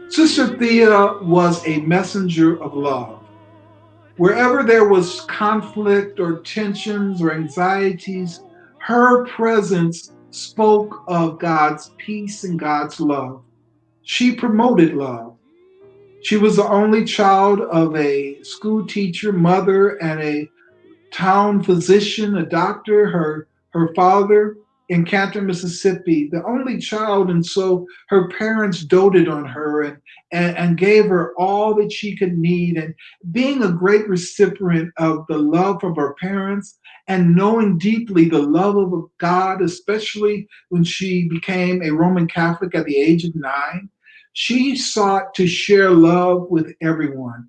Sister Thea was a messenger of love. Wherever there was conflict or tensions or anxieties, her presence spoke of God's peace and God's love. She promoted love. She was the only child of a school teacher, mother, and a town physician, a doctor. Her father in Canton, Mississippi, the only child, and so her parents doted on her and gave her all that she could need. And being a great recipient of the love of her parents and knowing deeply the love of God, especially when she became a Roman Catholic at the age of 9, she sought to share love with everyone.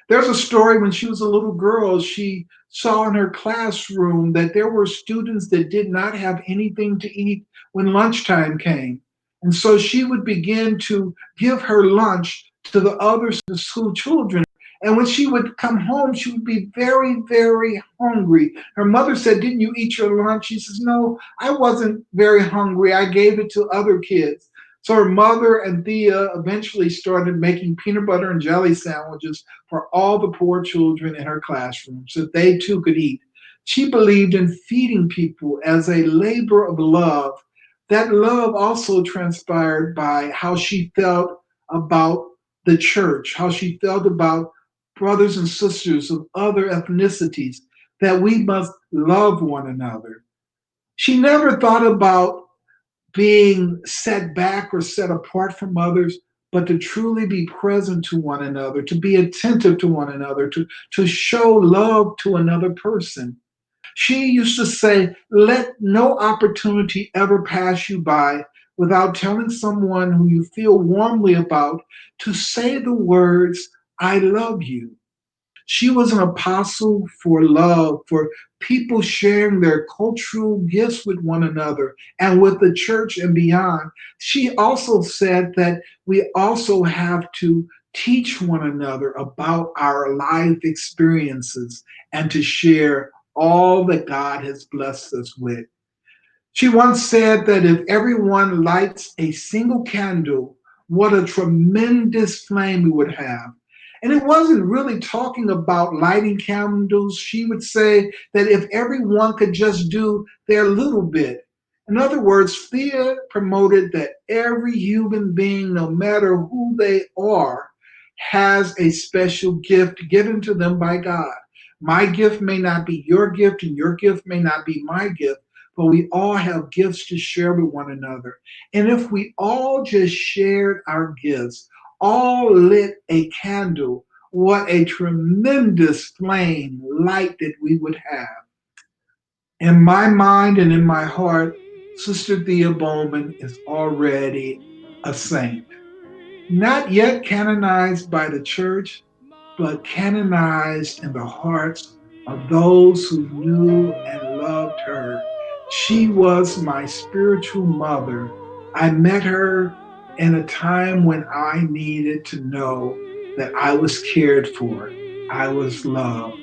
There's a story when she was a little girl, she saw in her classroom that there were students that did not have anything to eat when lunchtime came. And so she would begin to give her lunch to the other school children. And when she would come home, she would be very, very hungry. Her mother said, "Didn't you eat your lunch?" She says, "No, I wasn't very hungry. I gave it to other kids." So her mother and Thea eventually started making peanut butter and jelly sandwiches for all the poor children in her classroom so that they too could eat. She believed in feeding people as a labor of love. That love also transpired by how she felt about the church, how she felt about brothers and sisters of other ethnicities, that we must love one another. She never thought about being set back or set apart from others, but to truly be present to one another, to be attentive to one another, to show love to another person. She used to say, "Let no opportunity ever pass you by without telling someone who you feel warmly about to say the words, 'I love you.'" She was an apostle for love, for people sharing their cultural gifts with one another and with the church and beyond. She also said that we also have to teach one another about our life experiences and to share all that God has blessed us with. She once said that if everyone lights a single candle, what a tremendous flame we would have. And it wasn't really talking about lighting candles. She would say that if everyone could just do their little bit. In other words, Thea promoted that every human being, no matter who they are, has a special gift given to them by God. My gift may not be your gift, and your gift may not be my gift, but we all have gifts to share with one another. And if we all just shared our gifts, all lit a candle, what a tremendous flame light that we would have. In my mind and in my heart, Sister Thea Bowman is already a saint. Not yet canonized by the church, but canonized in the hearts of those who knew and loved her. She was my spiritual mother. I met her in a time when I needed to know that I was cared for, I was loved.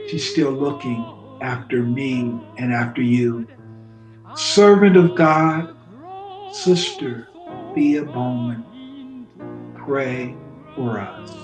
She's still looking after me and after you. Servant of God, Sister Thea Bowman, pray for us.